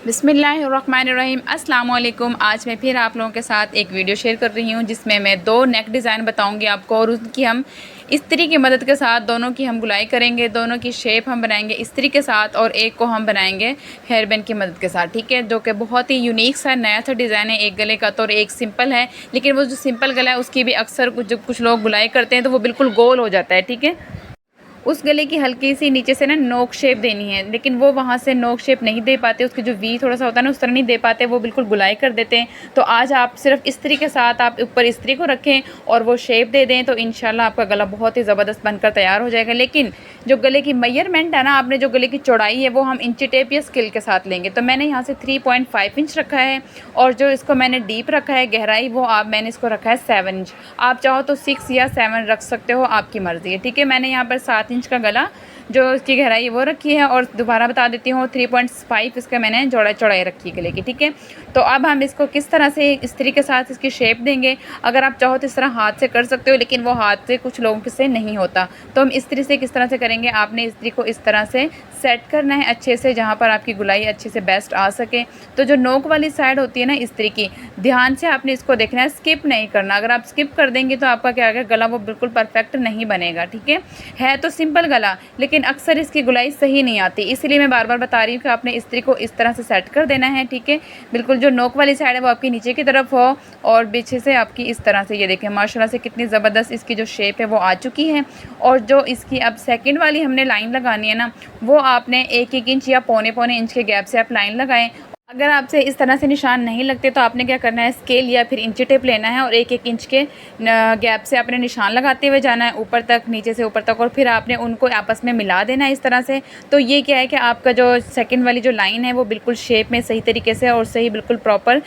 बिस्मिल्लाहिर्रहमानिर्रहीम अस्सलाम वालेकुम। आज मैं फिर आप लोगों के साथ एक वीडियो शेयर कर रही हूँ जिसमें मैं दो नेक डिज़ाइन बताऊँगी आपको और उनकी हम इस्त्री की मदद के साथ दोनों की हम गुलाई करेंगे, दोनों की शेप हम बनाएंगे इस्त्री के साथ और एक को हम बनाएंगे हेयर बैंड की मदद के साथ, ठीक है। जो कि बहुत ही यूनिक सा नया सा डिज़ाइन है, एक गले का तो और एक सिंपल है। लेकिन वो जो सिंपल गला है उसकी भी अक्सर कुछ लोग गुलाई करते हैं तो वो बिल्कुल गोल हो जाता है, ठीक है। उस गले की हल्की सी नीचे से ना नोक शेप देनी है, लेकिन वो वहाँ से नोक शेप नहीं दे पाते, उसकी जो वी थोड़ा सा होता है ना उस तरह नहीं दे पाते, वो बिल्कुल गुलाई कर देते हैं। तो आज आप सिर्फ इस्त्री के साथ आप ऊपर इस्त्री को रखें और वो शेप दे दें तो इंशाल्लाह आपका गला बहुत ही ज़बरदस्त बनकर तैयार हो जाएगा। लेकिन जो गले की मेजरमेंट है ना, आपने जो गले की चौड़ाई है वो हम इंची टेप या स्केल के साथ लेंगे। तो मैंने यहाँ से 3.5 इंच रखा है और जो इसको मैंने डीप रखा है गहराई वो मैंने इसको रखा है 7 इंच। आप चाहो तो 6 या 7 रख सकते हो, आपकी मर्ज़ी है, ठीक है। मैंने यहाँ पर 7 इंच का गला जो इसकी गहराई वो रखी है और दोबारा बता देती हूँ 3.5 इसका मैंने चौड़ाई रखी गले की, ठीक है। तो अब हम इसको किस तरह से इस्त्री के साथ इसकी शेप देंगे, अगर आप चाहो तो इस तरह हाथ से कर सकते हो, लेकिन वो हाथ से कुछ लोगों से नहीं होता। तो हम इस्त्री से किस तरह से करेंगे, आपने इस्त्री को इस तरह से सेट करना है अच्छे से, जहाँ पर आपकी गुलाई अच्छे से बेस्ट आ सके। तो जो नोक वाली साइड होती है ना इस्त्री की, ध्यान से आपने इसको देखना है, स्किप नहीं करना। अगर आप स्किप कर देंगे तो आपका क्या होगा, गला वो बिल्कुल परफेक्ट नहीं बनेगा, ठीक है तो सिंपल गला, लेकिन अक्सर इसकी गुलाई सही नहीं आती। इसलिए मैं बार बार बता रही हूँ कि आपने इस्त्री को इस तरह से सेट कर देना है, ठीक है। बिल्कुल जो नोक वाली साइड है वो आपकी नीचे की तरफ हो और पीछे से आपकी इस तरह से, ये देखें माशाल्लाह से कितनी ज़बरदस्त इसकी जो शेप है वो आ चुकी है। और जो इसकी अब सेकंड वाली हमने लाइन लगानी है ना, वो आपने 1-1 इंच या पौने इंच के गैप से आप लाइन लगाएं। अगर आपसे इस तरह से निशान नहीं लगते तो आपने क्या करना है, स्केल या फिर इंची टेप लेना है और 1-1 इंच के गैप से आपने निशान लगाते हुए जाना है ऊपर तक, नीचे से ऊपर तक, और फिर आपने उनको आपस में मिला देना है इस तरह से। तो ये क्या है कि आपका जो सेकंड वाली जो लाइन है वो बिल्कुल शेप में सही तरीके से और सही बिल्कुल प्रॉपर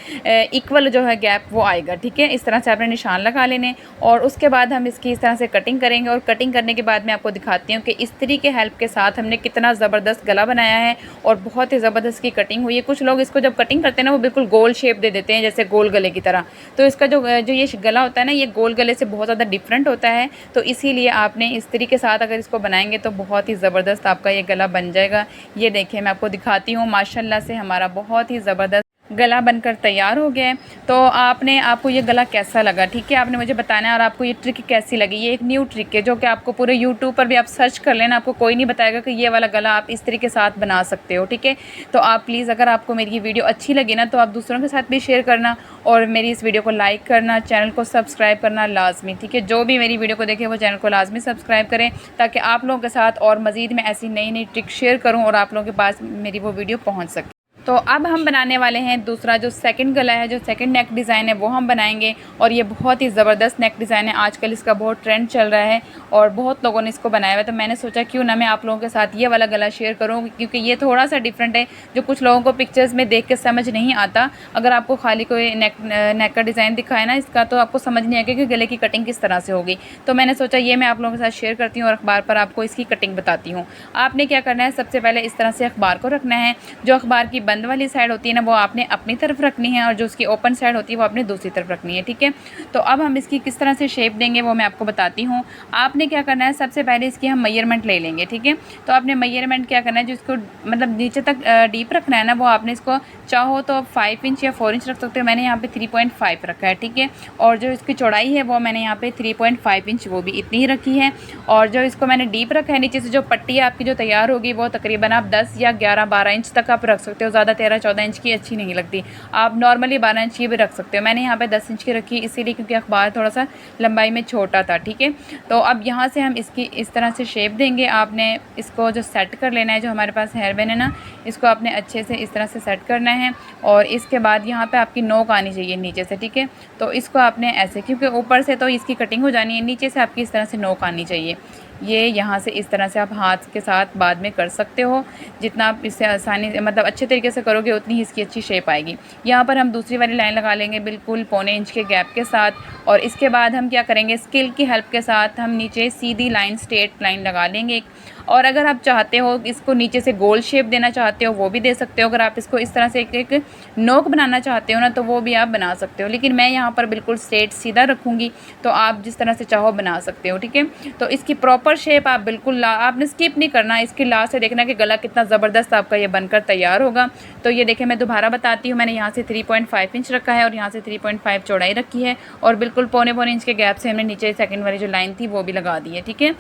इक्वल जो है गैप वो आएगा, ठीक है। इस तरह से आपने निशान लगा लेने और उसके बाद हम इसकी इस तरह से कटिंग करेंगे। और कटिंग करने के बाद मैं आपको दिखाती हूँ कि इस्त्री के हेल्प के साथ हमने कितना ज़बरदस्त गला बनाया है और बहुत ही ज़बरदस्त की कटिंग हुई है। कुछ लोग इसको जब कटिंग करते हैं ना वो बिल्कुल गोल शेप दे देते हैं, जैसे गोल गले की तरह। तो इसका जो ये गला होता है ना, ये गोल गले से बहुत ज़्यादा डिफरेंट होता है। तो इसीलिए आपने इस्त्री के साथ अगर इसको बनाएंगे तो बहुत ही ज़बरदस्त आपका ये गला बन जाएगा। ये देखिए मैं आपको दिखाती हूँ, माशाल्लाह से हमारा बहुत ही ज़बरदस्त गला बनकर तैयार हो गया है। तो आपको ये गला कैसा लगा, ठीक है, आपने मुझे बताना है। और आपको ये ट्रिक कैसी लगी, ये एक न्यू ट्रिक है जो कि आपको पूरे यूट्यूब पर भी आप सर्च कर लेना, आपको कोई नहीं बताएगा कि ये वाला गला आप इस तरीके के साथ बना सकते हो, ठीक है। तो आप प्लीज़ अगर आपको मेरी ये वीडियो अच्छी लगी ना तो आप दूसरों के साथ भी शेयर करना और मेरी इस वीडियो को लाइक करना, चैनल को सब्सक्राइब करना लाजमी, ठीक है। जो भी मेरी वीडियो को देखे वो चैनल को लाजमी सब्सक्राइब करें ताकि आप लोगों के साथ और मज़ीद मैं ऐसी नई नई ट्रिक शेयर करूँ और आप लोगों के पास मेरी वो वीडियो पहुँच सके। तो अब हम बनाने वाले हैं दूसरा जो सेकंड गला है, जो सेकंड नेक डिज़ाइन है वो हम बनाएंगे। और ये बहुत ही ज़बरदस्त नेक डिज़ाइन है, आजकल इसका बहुत ट्रेंड चल रहा है और बहुत लोगों ने इसको बनाया हुआ है। तो मैंने सोचा क्यों ना मैं आप लोगों के साथ ये वाला गला शेयर करूँ, क्योंकि ये थोड़ा सा डिफरेंट है जो कुछ लोगों को पिक्चर्स में देख के समझ नहीं आता। अगर आपको खाली कोई नेक का डिज़ाइन दिखाए ना इसका तो आपको समझ नहीं आएगा कि गले की कटिंग किस तरह से होगी। तो मैंने सोचा ये मैं आप लोगों के साथ शेयर करती हूँ और अखबार पर आपको इसकी कटिंग बताती हूँ। आपने क्या करना है, सबसे पहले इस तरह से अखबार को रखना है। जो अखबार की बंद वाली साइड होती है ना वो आपने अपनी तरफ रखनी है और जो उसकी ओपन साइड होती है वो आपने दूसरी तरफ रखनी है, ठीक है। तो अब हम इसकी किस तरह से शेप देंगे वो मैं आपको बताती हूँ। आपने क्या करना है, सबसे पहले इसकी हम मेजरमेंट ले लेंगे, ठीक है। तो आपने मेजरमेंट क्या करना है, जो इसको मतलब नीचे तक डीप रखना है ना, वो आपने इसको चाहो तो 5 इंच या 4 इंच रख सकते हो। मैंने यहाँ पे 3.5 रखा है, ठीक है। और जो इसकी चौड़ाई है वो मैंने यहाँ पे 3.5 इंच वो भी इतनी ही रखी है। और जो इसको मैंने डीप रखा है, नीचे से जो पट्टी आपकी जो तैयार होगी वो तकरीबन आप 10 या 11-12 इंच तक आप रख सकते हो। ज़्यादा 13-14 इंच की अच्छी नहीं लगती, आप नॉर्मली 12 इंच की भी रख सकते हो। मैंने यहाँ पे 10 इंच की रखी इसीलिए क्योंकि अखबार थोड़ा सा लंबाई में छोटा था, ठीक है। तो अब यहाँ से हम इसकी इस तरह से शेप देंगे। आपने इसको जो सेट कर लेना है, जो हमारे पास हेयर बैंड है ना, इसको आपने अच्छे से इस तरह से सेट करना है। और इसके बाद यहाँ पे आपकी नोक आनी चाहिए नीचे से, ठीक है। तो इसको आपने ऐसे, क्योंकि ऊपर से तो इसकी कटिंग हो जानी है, नीचे से आपकी इस तरह से नोक आनी चाहिए। ये यहाँ से इस तरह से आप हाथ के साथ बाद में कर सकते हो। जितना आप इससे आसानी मतलब अच्छे तरीके से करोगे उतनी ही इसकी अच्छी शेप आएगी। यहाँ पर हम दूसरी वाली लाइन लगा लेंगे बिल्कुल 1.25 इंच के गैप के साथ। और इसके बाद हम क्या करेंगे, स्केल की हेल्प के साथ हम नीचे सीधी लाइन, स्ट्रेट लाइन लगा लेंगे। और अगर आप चाहते हो इसको नीचे से गोल शेप देना चाहते हो वो भी दे सकते हो। अगर आप इसको इस तरह से एक नोक बनाना चाहते हो ना तो वो भी आप बना सकते हो, लेकिन मैं यहाँ पर बिल्कुल स्ट्रेट सीधा रखूँगी, तो आप जिस तरह से चाहो बना सकते हो। ठीक है, तो इसकी प्रॉपर शेप आप बिल्कुल आपने स्किप नहीं करना, इसकी लास्ट से देखना कि गला कितना ज़बरदस्त आपका ये बनकर तैयार होगा। तो ये देखिए मैं दोबारा बताती हूँ, मैंने यहाँ से 3.5 इंच रखा है और यहाँ से 3.5 चौड़ाई रखी है और बिल्कुल पौने इंच के गैप से हमने नीचे सेकंड वाली जो लाइन थी वो भी लगा दी है। ठीक है,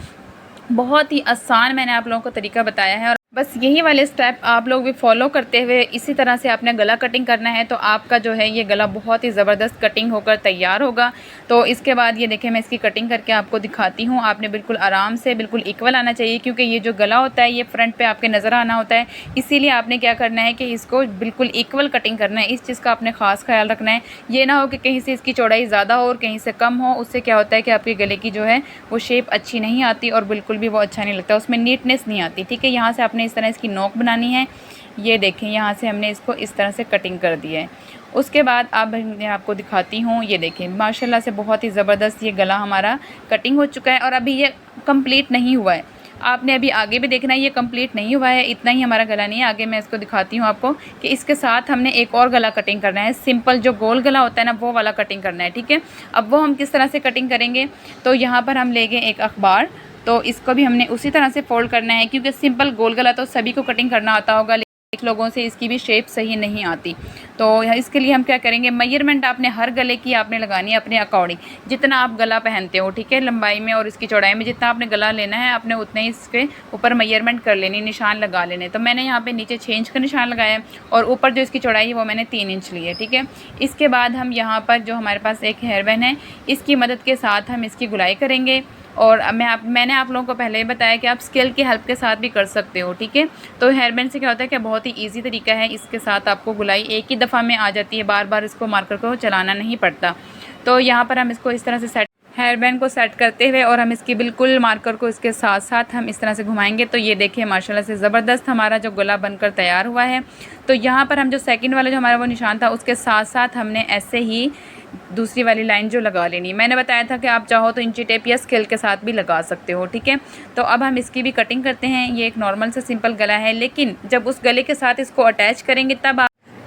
बहुत ही आसान मैंने आप लोगों को तरीका बताया है और बस यही वाले स्टेप आप लोग भी फॉलो करते हुए इसी तरह से आपने गला कटिंग करना है, तो आपका जो है ये गला बहुत ही ज़बरदस्त कटिंग होकर तैयार होगा। तो इसके बाद ये देखें मैं इसकी कटिंग करके आपको दिखाती हूँ। आपने बिल्कुल आराम से बिल्कुल इक्वल आना चाहिए, क्योंकि ये जो गला होता है ये फ्रंट पे आपके नज़र आना होता है, इसीलिए आपने क्या करना है कि इसको बिल्कुल इक्वल कटिंग करना है। इस चीज़ का आपने ख़ास ख्याल रखना है, ये ना हो कि कहीं से इसकी चौड़ाई ज़्यादा हो और कहीं से कम हो। उससे क्या होता है कि आपके गले की जो है वो शेप अच्छी नहीं आती और बिल्कुल भी वो अच्छा नहीं लगता, उसमें नीटनेस नहीं आती। ठीक है, यहाँ से आपने इस तरह इसकी नोक बनानी है। ये देखें यहाँ से हमने इसको इस तरह से कटिंग कर दी है। उसके बाद अब मैं आपको दिखाती हूँ, ये देखें माशाल्लाह से बहुत ही ज़बरदस्त ये गला हमारा कटिंग हो चुका है। और अभी ये कंप्लीट नहीं हुआ है, आपने अभी आगे भी देखना है, ये कंप्लीट नहीं हुआ है, इतना ही हमारा गला नहीं है। आगे मैं इसको दिखाती हूँ आपको कि इसके साथ हमने एक और गला कटिंग करना है, सिंपल जो गोल गला होता है ना वो वाला कटिंग करना है। ठीक है, अब वो हम किस तरह से कटिंग करेंगे, तो यहाँ पर हम लेंगे एक अखबार, तो इसको भी हमने उसी तरह से फोल्ड करना है, क्योंकि सिंपल गोल गला तो सभी को कटिंग करना आता होगा, लेकिन कुछ लोगों से इसकी भी शेप सही नहीं आती। तो इसके लिए हम क्या करेंगे, मेजरमेंट आपने हर गले की आपने लगानी है अपने अकॉर्डिंग, जितना आप गला पहनते हो। ठीक है, लंबाई में और इसकी चौड़ाई में जितना आपने गला लेना है आपने उतने ही इसके ऊपर मेजरमेंट कर लेनी, निशान लगा लेने। तो मैंने यहाँ पे नीचे 6 इंच का निशान लगाया है और ऊपर जो इसकी चौड़ाई है वो मैंने 3 इंच ली है। ठीक है, इसके बाद हम यहाँ पर जो हमारे पास एक हेयर बैंड है, इसकी मदद के साथ हम इसकी गुलाई करेंगे। और मैंने आप लोगों को पहले ही बताया कि आप स्केल की हेल्प के साथ भी कर सकते हो। ठीक है, तो हेयर बैंड से क्या होता है कि बहुत ही इजी तरीका है, इसके साथ आपको गुलाई एक ही दफ़ा में आ जाती है, बार बार इसको मार्कर को चलाना नहीं पड़ता। तो यहाँ पर हम इसको इस तरह से हेयर बैंड को सेट करते हुए और हम इसकी बिल्कुल मार्कर को इसके साथ साथ हम इस तरह से घुमाएंगे। तो ये देखिए माशाल्लाह से ज़बरदस्त हमारा जो गला बनकर तैयार हुआ है। तो यहाँ पर हम जो सेकंड वाला जो हमारा वो निशान था उसके साथ साथ हमने ऐसे ही दूसरी वाली लाइन जो लगा लेनी। मैंने बताया था कि आप चाहो तो इंची टेप या स्केल के साथ भी लगा सकते हो। ठीक है, तो अब हम इसकी भी कटिंग करते हैं। ये एक नॉर्मल से सिंपल गला है, लेकिन जब उस गले के साथ इसको अटैच करेंगे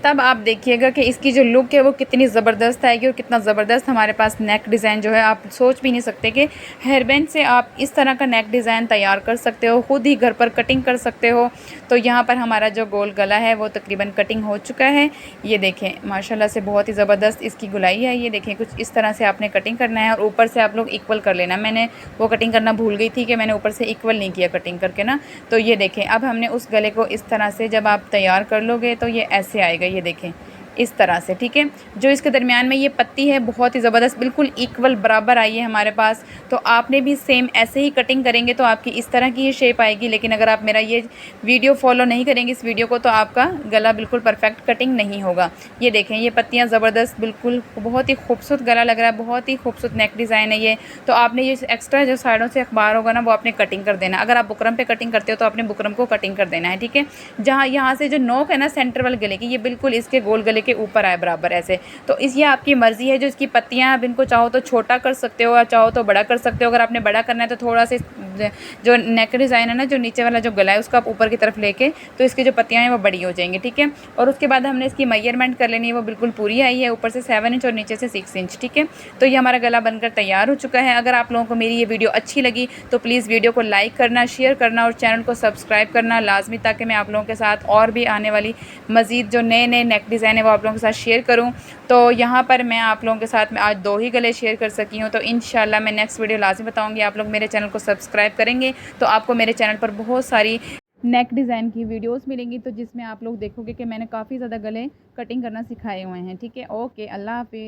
तब आप देखिएगा कि इसकी जो लुक है वो कितनी ज़बरदस्त आएगी और कितना ज़बरदस्त हमारे पास नेक डिज़ाइन जो है। आप सोच भी नहीं सकते कि हेयर बैंड से आप इस तरह का नेक डिज़ाइन तैयार कर सकते हो, ख़ुद ही घर पर कटिंग कर सकते हो। तो यहाँ पर हमारा जो गोल गला है वो तकरीबन कटिंग हो चुका है। ये देखें माशाल्लाह से बहुत ही ज़बरदस्त इसकी गुलाई है। ये देखें कुछ इस तरह से आपने कटिंग करना है और ऊपर से आप लोग इक्वल कर लेना। मैंने वो कटिंग करना भूल गई थी कि मैंने ऊपर से इक्वल नहीं किया कटिंग करके ना। तो ये देखें अब हमने उस गले को इस तरह से जब आप तैयार कर लोगे तो ये ऐसे आएगा, ये देखें इस तरह से। ठीक है, जो इसके दरमियान में ये पत्ती है बहुत ही ज़बरदस्त बिल्कुल इक्वल बराबर आई है हमारे पास। तो आपने भी सेम ऐसे ही कटिंग करेंगे तो आपकी इस तरह की ये शेप आएगी। लेकिन अगर आप मेरा ये वीडियो फॉलो नहीं करेंगे इस वीडियो को तो आपका गला बिल्कुल परफेक्ट कटिंग नहीं होगा। ये देखें ये पत्तियाँ ज़बरदस्त बिल्कुल बहुत ही खूबसूरत गला लग रहा है, बहुत ही खूबसूरत नेक डिज़ाइन है ये। तो आपने ये एक्स्ट्रा जो साइडों से अखबार होगा ना वो आपने कटिंग कर देना। अगर आप बुकरम पे कटिंग करते हो तो आपने बुकरम को कटिंग कर देना है। ठीक है, जहाँ यहाँ से जो नोक है ना सेंटर वाले गले की, ये बिल्कुल इसके गोल गले के ऊपर आए बराबर ऐसे। तो इस ये आपकी मर्ज़ी है, जो इसकी पत्तियां आप इनको चाहो तो छोटा कर सकते हो या चाहो तो बड़ा कर सकते हो। अगर आपने बड़ा करना है तो थोड़ा सा जो नेक डिज़ाइन है ना, जो नीचे वाला जो गला है उसको आप ऊपर की तरफ लेके तो इसकी जो पत्तियां हैं वो बड़ी हो जाएंगी। ठीक है, और उसके बाद हमने इसकी मेजरमेंट कर लेनी है, वो बिल्कुल पूरी आई है, ऊपर से 7 इंच और नीचे से 6 इंच। ठीक है, तो ये हमारा गला बनकर तैयार हो चुका है। अगर आप लोगों को मेरी ये वीडियो अच्छी लगी तो प्लीज़ वीडियो को लाइक करना, शेयर करना और चैनल को सब्सक्राइब करना लाजमी, ताकि मैं आप लोगों के साथ और भी आने वाली मज़ीद जो नए नए नेक डिज़ाइन है वो आप लोगों के साथ शेयर करूं। तो यहाँ पर मैं आप लोगों के साथ में आज 2 ही गले शेयर कर सकी हूँ। तो इंशाल्लाह मैं नेक्स्ट वीडियो लाजमी बताऊँगी। आप लोग मेरे चैनल को सब्सक्राइब करेंगे तो आपको मेरे चैनल पर बहुत सारी नेक डिज़ाइन की वीडियोस मिलेंगी, तो जिसमें आप लोग देखोगे कि मैंने काफ़ी ज़्यादा गले कटिंग करना सिखाए हुए हैं। ठीक है, ओके, अल्लाह हाफिज़।